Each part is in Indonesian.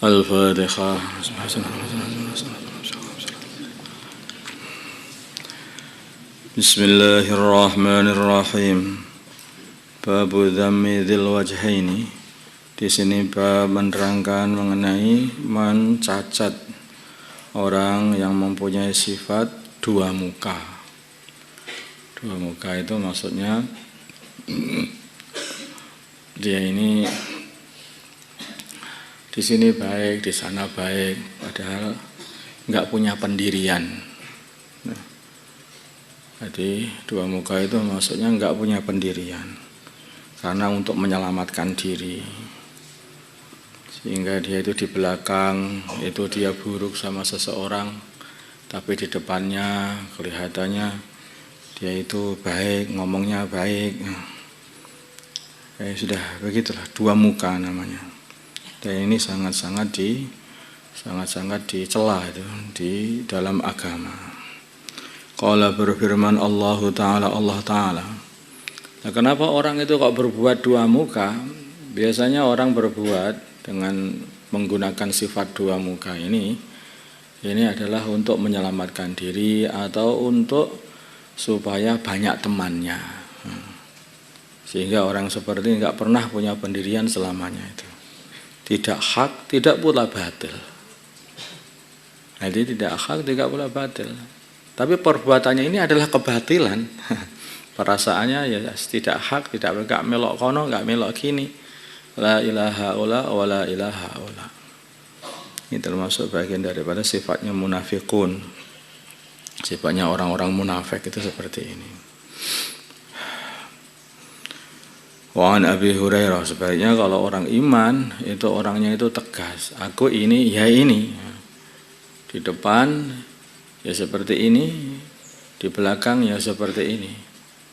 Al-Fatihah. Bismillahirrahmanirrahim. Babu dhammi dzil wajhaini. Di sini bab menerangkan mengenai mencacat orang yang mempunyai sifat dua muka. Dua muka itu maksudnya dia ini di sini baik, di sana baik, padahal nggak punya pendirian. Nah, jadi dua muka itu maksudnya nggak punya pendirian, karena untuk menyelamatkan diri, sehingga dia itu di belakang itu dia buruk sama seseorang, tapi di depannya kelihatannya dia itu baik, ngomongnya baik. Sudah begitulah, dua muka namanya. Dan ini sangat-sangat dicela itu di dalam agama. Qala berfirman Allah Ta'ala. Nah, kenapa orang itu kok berbuat dua muka? Biasanya orang berbuat dengan menggunakan sifat dua muka ini adalah untuk menyelamatkan diri atau untuk supaya banyak temannya. Sehingga orang seperti ini nggak pernah punya pendirian selamanya itu. Tidak hak, tidak pula batil. Jadi tidak hak, tidak pula batil. Tapi perbuatannya ini adalah kebatilan. Perasaannya ya tidak hak, tidak melok kono, nggak melok kini. La ilaha illa wa la ilaha illa. Ini termasuk bagian daripada sifatnya munafikun. Sifatnya orang-orang munafik itu seperti ini. Wa an Abi Hurairah, sebaiknya kalau orang iman itu orangnya itu tegas. Aku ini ya ini. Di depan ya seperti ini, di belakang ya seperti ini.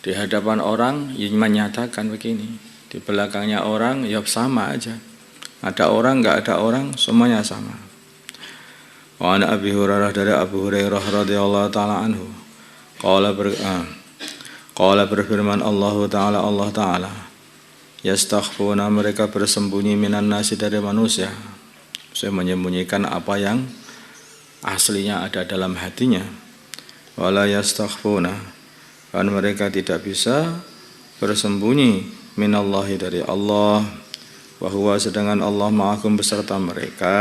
Di hadapan orang ya menyatakan begini, di belakangnya orang ya sama aja. Ada orang enggak ada orang semuanya sama. Wa an Abi Hurairah, dari Abu Hurairah radhiyallahu taala anhu. Qala berfirman Allah Ta'ala. Yastakhfuna, mereka bersembunyi minan nasi, dari manusia. Saya menyembunyikan apa yang aslinya ada dalam hatinya. Wala yastakhfuna, dan mereka tidak bisa bersembunyi minallahi, dari Allah. Wa huwa, sedangkan Allah ma'akum, beserta mereka.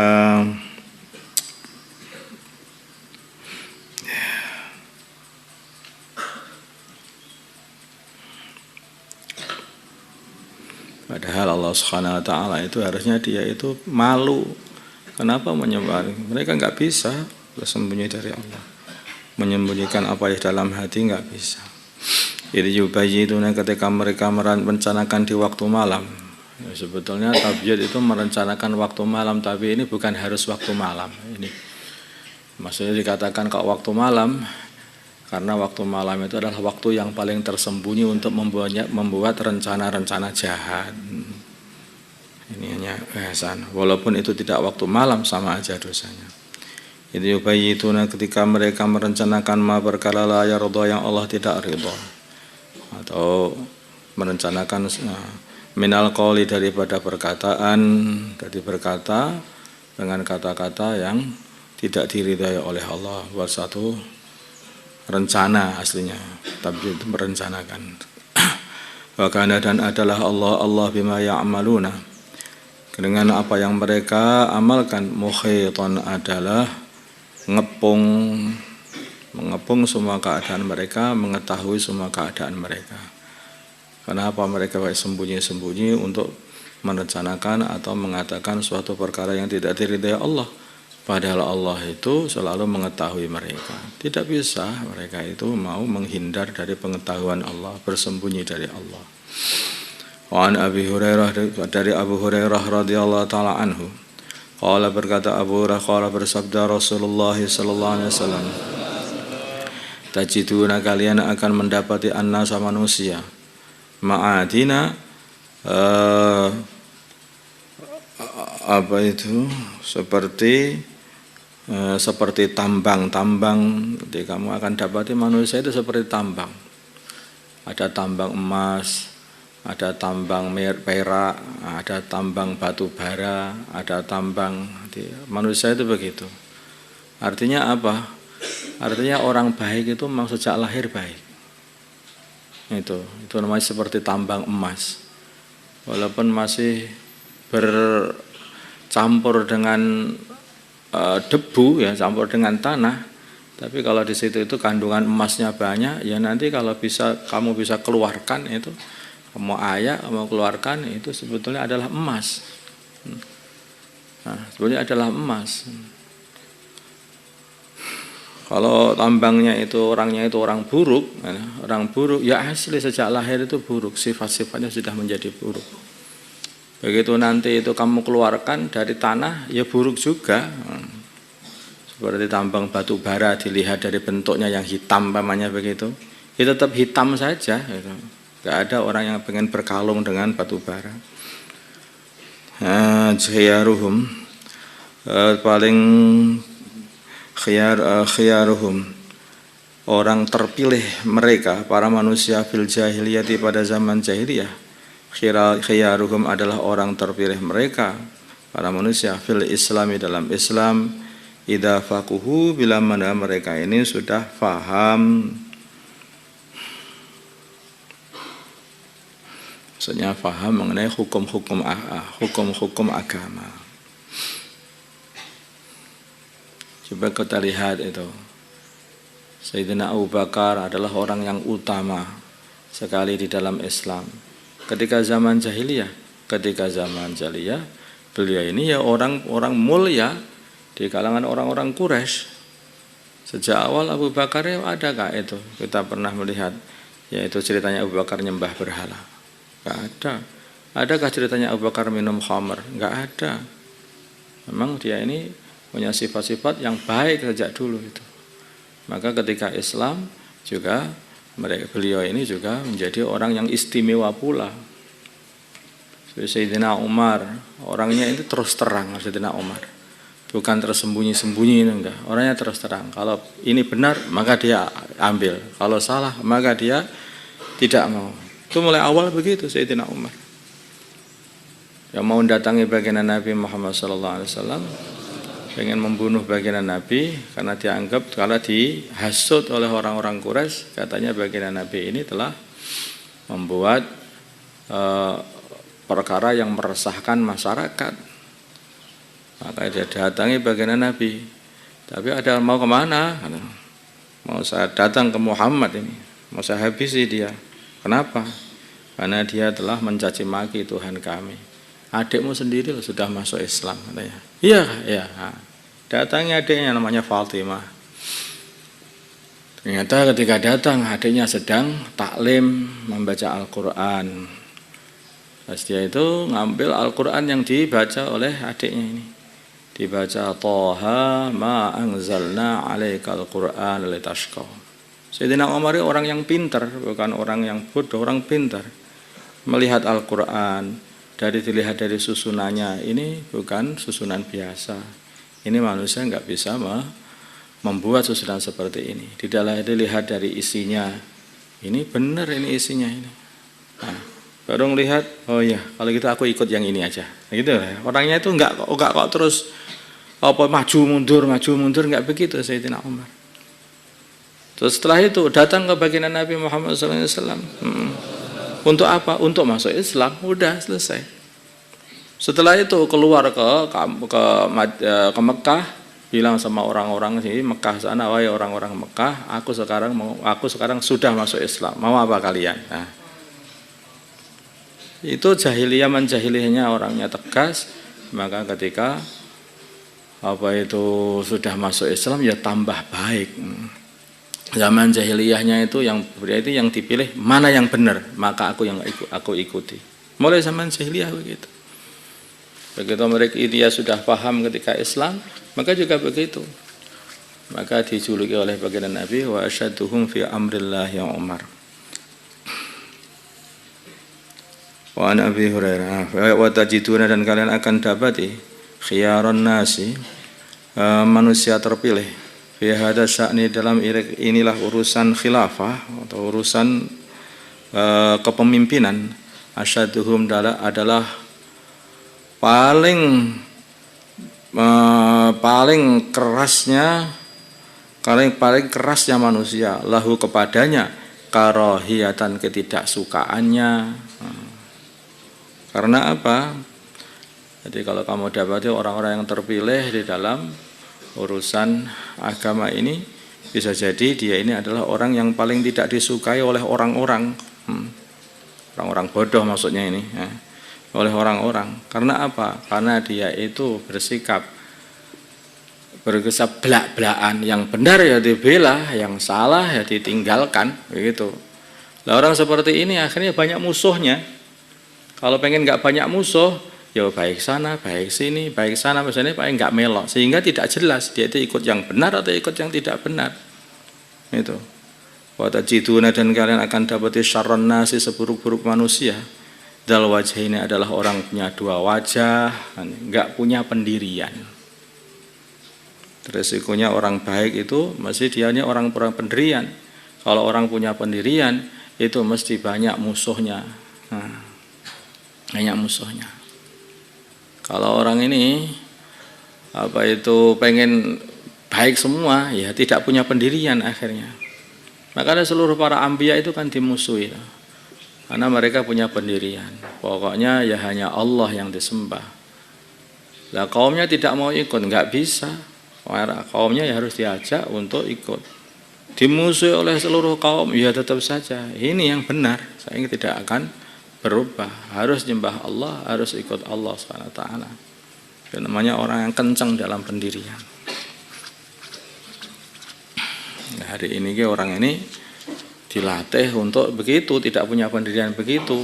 Padahal Allah Subhanahu wa Ta'ala itu harusnya dia itu malu. Kenapa menyebar? Mereka nggak bisa bersembunyi dari Allah. Menyembunyikan apa yang dalam hati nggak bisa. Jadi yubayyituna, ketika mereka merencanakan di waktu malam. Ya, sebetulnya tabyid itu merencanakan waktu malam, tapi ini bukan harus waktu malam. Ini maksudnya dikatakan kalau waktu malam, karena waktu malam itu adalah waktu yang paling tersembunyi untuk membuat rencana-rencana jahat. Ini hanya bahasan. Walaupun itu tidak waktu malam, sama aja dosanya. Itu yubayyituna, ketika mereka merencanakan ma perkara la yarda, yang Allah tidak ridha. Atau merencanakan minal qauli, daripada perkataan, dari berkata dengan kata-kata yang tidak diridhai oleh Allah. Buat satu rencana aslinya, tapi itu merencanakan. Wa kana, dan adalah Allah bima ya'maluna, dengan apa yang mereka amalkan. Muhitan, adalah mengepung semua keadaan mereka, mengetahui semua keadaan mereka. Kenapa mereka sembunyi-sembunyi untuk merencanakan atau mengatakan suatu perkara yang tidak diridhai Allah? Padahal Allah itu selalu mengetahui mereka. Tidak bisa mereka itu mau menghindar dari pengetahuan Allah, bersembunyi dari Allah. Wa an Abi Hurairah, dari Abu Hurairah radhiyallahu taala anhu. Qala, berkata Abu Hurairah, qala, bersabda Rasulullah sallallahu alaihi wasallam. Tajiduna, kalian akan mendapati annasa, manusia, ma'adina, apa itu, seperti tambang. Jadi kamu akan dapati manusia itu seperti tambang. Ada tambang emas, ada tambang perak, ada tambang batu bara, ada tambang. Manusia itu begitu. Artinya apa? Artinya orang baik itu memang sejak lahir baik. Itu namanya seperti tambang emas. Walaupun masih bercampur dengan debu ya, campur dengan tanah, tapi kalau di situ itu kandungan emasnya banyak, ya nanti kalau kamu bisa keluarkan itu, mau ayak, mau keluarkan itu sebetulnya adalah emas. Nah, sebetulnya adalah emas. Kalau tambangnya itu orangnya itu orang buruk ya asli sejak lahir itu buruk, sifat-sifatnya sudah menjadi buruk. Begitu nanti itu kamu keluarkan dari tanah, ya buruk juga. Seperti tambang batu bara, dilihat dari bentuknya yang hitam pamannya begitu, ya tetap hitam saja. Gitu. Gak ada orang yang pengen berkalung dengan batu bara. Khiyaruhum paling khiyaruhum orang terpilih mereka para manusia fil jahiliyati pada zaman jahiliyah. Khiyaruhum adalah orang terpilih mereka para manusia fil islami dalam Islam idza faquhu bila mana mereka ini sudah faham. Maksudnya faham mengenai hukum-hukum agama. Coba kita lihat itu. Sayyidina Abu Bakar adalah orang yang utama sekali di dalam Islam. Ketika zaman jahiliyah, beliau ini ya orang mulia di kalangan orang-orang Quraisy. Sejak awal Abu Bakar ya adakah itu? Kita pernah melihat, yaitu ceritanya Abu Bakar nyembah berhala. Enggak ada. Adakah ceritanya Abu Bakar minum khamr? Enggak ada. Memang dia ini punya sifat-sifat yang baik sejak dulu itu. Maka ketika Islam juga beliau ini juga menjadi orang yang istimewa pula. Sayyidina Umar, orangnya itu terus terang. Sayyidina Umar bukan tersembunyi-sembunyi, enggak. Orangnya terus terang. Kalau ini benar maka dia ambil, kalau salah maka dia tidak mau. Itu mulai awal begitu Sayyidina Umar. Yang mau mendatangi baginda Nabi Muhammad SAW, pengen membunuh baginda Nabi karena dianggap kalau dihasut oleh orang-orang Quraisy, katanya baginda Nabi ini telah membuat perkara yang meresahkan masyarakat. Maka dia datangi baginda Nabi. Tapi ada mau kemana? Mau saya datang ke Muhammad ini, mau saya habisi dia. Kenapa? Karena dia telah mencaci maki Tuhan kami. Adikmu sendiri sudah masuk Islam, katanya. Iya. Datangi adiknya namanya Fatimah. Ternyata ketika datang adiknya sedang taklim membaca Al-Quran. Pas dia itu ngambil Al-Quran yang dibaca oleh adiknya ini. Dibaca Thaha ma anzalna 'alaikal Qur'an litashqa. Sayyidina Umar orang yang pintar, bukan orang yang bodoh, orang pintar. Melihat Al-Quran, dilihat dari susunannya, ini bukan susunan biasa. Ini manusia nggak bisa membuat susunan seperti ini. Dilihat dari isinya, ini benar ini isinya ini. Nah, baru melihat, oh ya, kalau gitu aku ikut yang ini aja. Gitu. Orangnya itu nggak kok terus maju mundur, nggak begitu Sayyidina Umar. Terus setelah itu datang ke baginda Nabi Muhammad SAW. Untuk apa? Untuk masuk Islam. Udah selesai. Setelah itu keluar ke Mekah, bilang sama orang-orang di Mekah sana, wahai orang-orang Mekah, aku sekarang sudah masuk Islam. Mau apa kalian? Nah, itu jahiliyahnya orangnya tegas. Maka ketika sudah masuk Islam ya tambah baik. Zaman jahiliyahnya itu yang berarti yang dipilih mana yang benar, maka aku ikuti. Mulai zaman jahiliyah begitu. Begitu mereka dia sudah paham ketika Islam, maka juga begitu. Maka dijuluki oleh baginda Nabi wa asyadduhum fi amrillah ya Umar. Wa an Abi Hurairah wa tajiduna, dan kalian akan dapati khiyaron nasi, manusia terpilih. Fi hadza sya'ni, dalam inilah urusan khilafah atau urusan kepemimpinan, Asyaduhum adalah paling kerasnya manusia lahu kepadanya karohiyatan ketidaksukaannya. Karena apa? Jadi kalau kamu dapati orang-orang yang terpilih di dalam urusan agama ini, bisa jadi dia ini adalah orang yang paling tidak disukai oleh orang-orang. Orang-orang bodoh maksudnya ini ya. Oleh orang-orang. Karena apa? Karena dia itu bersikap belak-belakan, yang benar ya dibela, yang salah ya ditinggalkan, begitu. Nah, orang seperti ini akhirnya banyak musuhnya. Kalau pengen nggak banyak musuh, ya baik sana, baik sini, baik sana, misalnya paling nggak melok, sehingga tidak jelas dia itu ikut yang benar atau ikut yang tidak benar. Itu. Wa tajiduna, dan kalian akan dapati syarrun nasi, seburuk-buruk manusia. Dal wajah ini adalah orang punya dua wajah, nggak punya pendirian. Resikonya orang baik itu mesti dianya orang pendirian. Kalau orang punya pendirian itu mesti banyak musuhnya. Banyak musuhnya. Kalau orang ini pengen baik semua, ya tidak punya pendirian akhirnya. Makanya seluruh para anbiya itu kan dimusuhi, karena mereka punya pendirian. Pokoknya ya hanya Allah yang disembah. Lah kaumnya tidak mau ikut, nggak bisa. Kaumnya ya harus diajak untuk ikut. Dimusuhi oleh seluruh kaum, ya tetap saja ini yang benar. Saya tidak akan berubah, harus nyembah Allah, harus ikut Allah SWT. Itu namanya orang yang kencang dalam pendirian. Nah, hari ini orang ini dilatih untuk begitu, tidak punya pendirian begitu.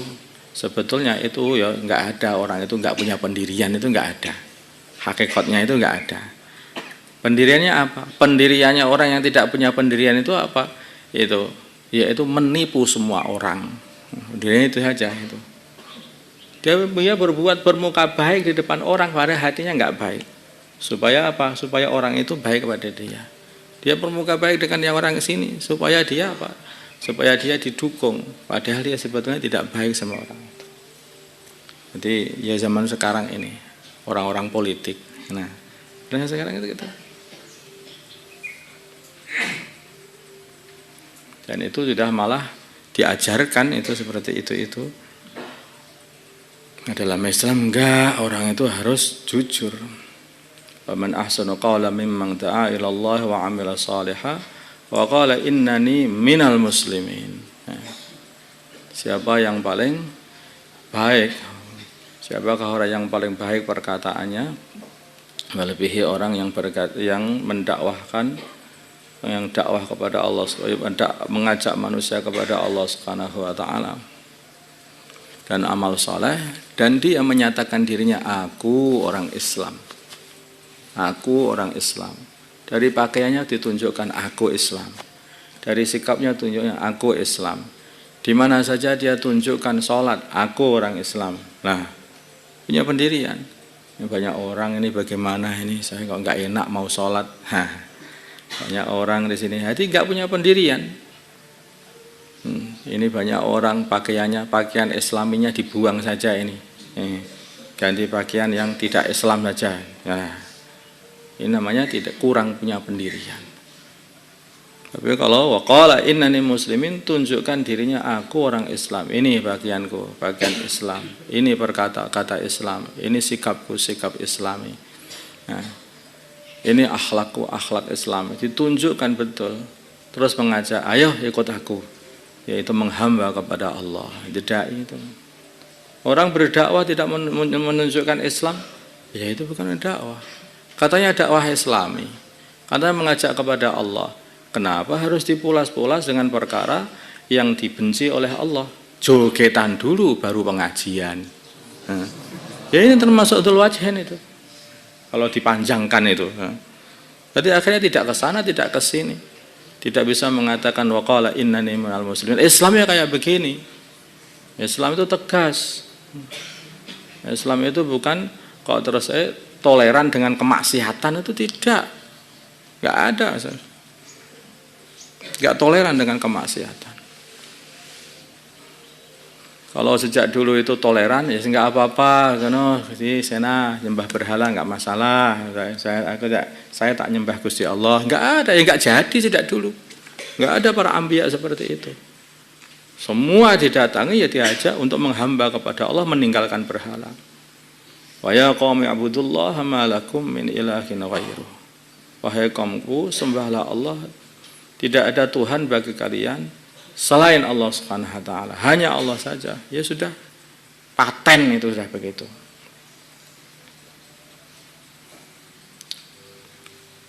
Sebetulnya itu ya nggak ada, orang itu nggak punya pendirian, itu nggak ada. Hakikatnya itu nggak ada. Pendiriannya apa? Pendiriannya orang yang tidak punya pendirian itu apa? Itu yaitu menipu semua orang. Dia itu saja itu. Dia berbuat bermuka baik di depan orang, padahal hatinya nggak baik. Supaya apa? Supaya orang itu baik kepada dia. Dia bermuka baik dengan yang orang sini, supaya dia apa? Supaya dia didukung. Padahal dia sebetulnya tidak baik sama orang itu. Jadi ya zaman sekarang ini orang-orang politik. Nah, dan sekarang itu gitu. Dan itu sudah malah diajarkan itu seperti itu. Dalam Islam enggak, orang itu harus jujur. Waman ahsanu qawlan mimman da'a ila Allah wa 'amila shalihan wa qala innani minal muslimin. Siapa yang paling baik? Siapakah orang yang paling baik perkataannya melebihi orang yang mendakwahkan, yang dakwah kepada Allah, mengajak manusia kepada Allah Subhanahu wa taala dan amal saleh, dan dia menyatakan dirinya aku orang Islam. Aku orang Islam. Dari pakaiannya ditunjukkan aku Islam. Dari sikapnya tunjuknya aku Islam. Di mana saja dia tunjukkan sholat, aku orang Islam. Nah, punya pendirian. Ini banyak orang ini bagaimana ini, saya kok nggak enak mau sholat. Banyak orang di sini hati nggak punya pendirian. Ini banyak orang pakaian Islaminya dibuang saja ini. Ganti pakaian yang tidak Islam saja. Nah, ini namanya tidak kurang punya pendirian. Tapi kalau waqala innani muslimin, tunjukkan dirinya aku orang Islam. Ini bagianku, bagian Islam. Ini perkata-kata Islam. Ini sikapku, sikap Islami. Nah, ini akhlakku, akhlak Islam. Ditunjukkan betul. Terus mengajak, ayo ikut aku. Yaitu menghamba kepada Allah. Tidak itu. Orang berdakwah tidak menunjukkan Islam, ya itu bukan dakwah. Katanya dakwah Islami. Katanya mengajak kepada Allah. Kenapa harus dipulas-pulas dengan perkara yang dibenci oleh Allah? Jogetan dulu baru pengajian. Ya ini termasuk dzul wajhain itu. Kalau dipanjangkan itu. Jadi akhirnya tidak ke sana, tidak ke sini. Tidak bisa mengatakan waqala innani minal muslimin. Islamnya kayak begini. Islam itu tegas. Islam itu bukan kok terus toleran dengan kemaksiatan, itu tidak. Enggak ada. Enggak toleran dengan kemaksiatan. Kalau sejak dulu itu toleran, ya nggak apa-apa, karena di sana nyembah berhala nggak masalah. Saya tak nyembah Gusti Allah, nggak ada, ya nggak jadi sejak dulu. Nggak ada para anbiya seperti itu. Semua didatangi ya diajak untuk menghamba kepada Allah, meninggalkan berhala. Wa ya qaumi ibudullaha ma lakum min ilahin ghairuh. Wahai kaumku, sembahlah Allah. Tidak ada Tuhan bagi kalian selain Allah Subhanahu wa taala. Hanya Allah saja. Ya sudah, paten itu sudah begitu.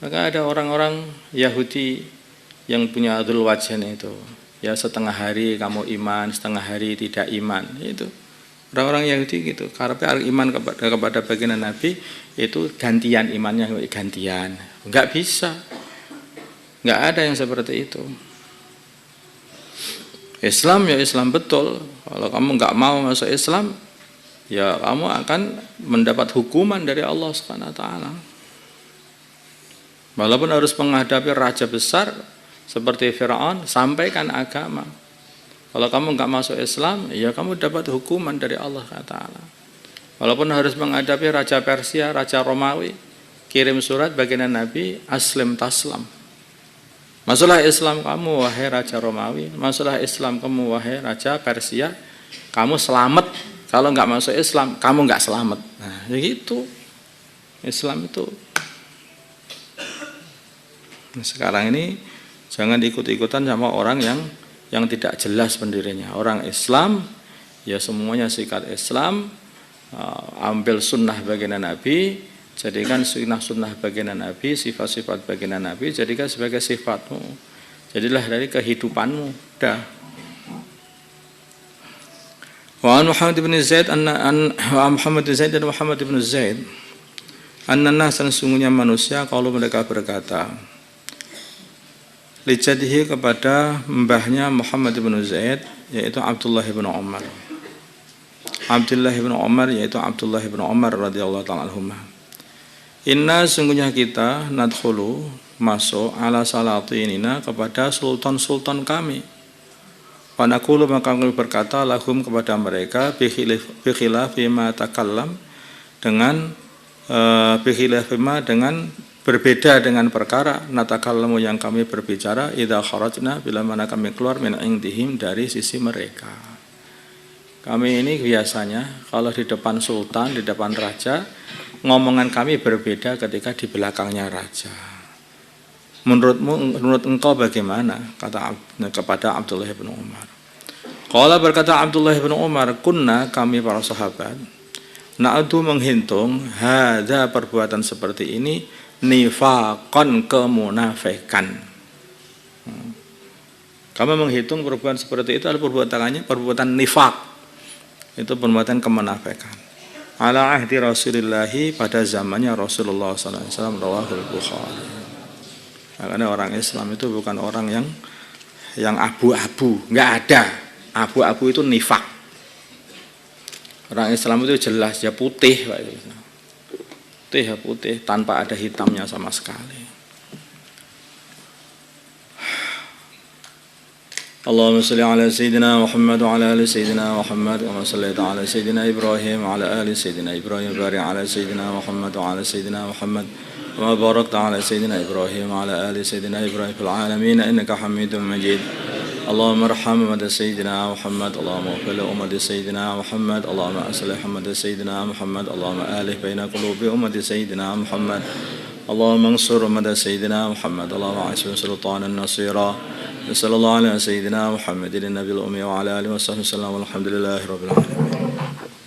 Maka ada orang-orang Yahudi yang punya dzul wajhain itu. Ya setengah hari kamu iman, setengah hari tidak iman. Itu orang-orang Yahudi gitu. Karena iman kepada baginda Nabi itu gantian imannya, gantian. Enggak bisa. Enggak ada yang seperti itu. Islam ya Islam betul. Kalau kamu enggak mau masuk Islam, ya kamu akan mendapat hukuman dari Allah Subhanahu wa taala. Walaupun harus menghadapi raja besar seperti Firaun, sampaikan agama. Kalau kamu enggak masuk Islam, ya kamu dapat hukuman dari Allah Taala. Walaupun harus menghadapi raja Persia, raja Romawi, kirim surat baginda Nabi, aslim taslam. Masuklah Islam kamu wahai raja Romawi, masuklah Islam kamu wahai raja Persia, kamu selamat. Kalau enggak masuk Islam, kamu enggak selamat. Nah, begitu. Islam itu. Nah, sekarang ini jangan ikut-ikutan sama orang yang tidak jelas pendirinya. Orang Islam, ya semuanya sikat Islam, ambil sunnah baginda Nabi, jadikan sunnah baginda Nabi, sifat-sifat baginda Nabi, jadikan sebagai sifatmu. Jadilah dari kehidupanmu. Dah. Wa Muhammad bin Zaid Muhammad bin Zaid an-nas sesungguhnya manusia kalau mereka berkata lijadihi kepada mbahnya Muhammad bin Zaid yaitu Abdullah bin Umar. Abdullah bin Umar yaitu Abdullah bin Umar radhiyallahu taala anhuma. Inna sungguhnya kita nadkhulu masuk ala salatinina kepada sultan-sultan kami. Wa naqulu maka kami berkata lahum kepada mereka bi khilafi ma takallam dengan dengan berbeda dengan perkara natakallamu yang kami berbicara idza kharajna bila mana kami keluar min indihim dari sisi mereka. Kami ini biasanya kalau di depan sultan, di depan raja, ngomongan kami berbeda ketika di belakangnya raja. Menurut engkau bagaimana? Kata kepada Abdullah bin Umar. Qala berkata Abdullah bin Umar, kunna kami para sahabat na'udu menghitung hadza perbuatan seperti ini nifaqan kemunafikan. Kami menghitung perbuatan seperti itu adalah perbuatan nifaq. Itu perbuatan kemunafikan. Ala ahdi Rasulillahi pada zamannya Rasulullah sallallahu alaihi wasallam rawahul Bukhari. Karena orang Islam itu bukan orang yang abu-abu, enggak ada. Abu-abu itu nifaq. Orang Islam itu jelas ya putih, Pak. Putih tanpa ada hitamnya sama sekali. Allahumma shalli ala sayyidina Muhammad wa ala ali sayyidina Muhammad wa sallaita ala sayyidina Ibrahim wa ala ali sayyidina Ibrahim barik ala sayyidina Muhammad wa ala sayyidina Muhammad wa barakta ala sayyidina Ibrahim wa ala ali sayyidina Ibrahim fil alamin innaka Hamidum Majid. Allahumma arham umat sayyidina Muhammad, Allahumma ighfir li umat sayyidina Muhammad, Allahumma aslih umat sayyidina Muhammad, Allahumma alih baina qulubi umat sayyidina Muhammad, Allahumma ansur umat sayyidina Muhammad, Allahumma a'inhu sultanan nasira. Sallallahu alaihi wa sayyidina Muhammadin nabiyil ummi wa ala alihi wa sahbihi wasallam walhamdulillahi rabbil alamin.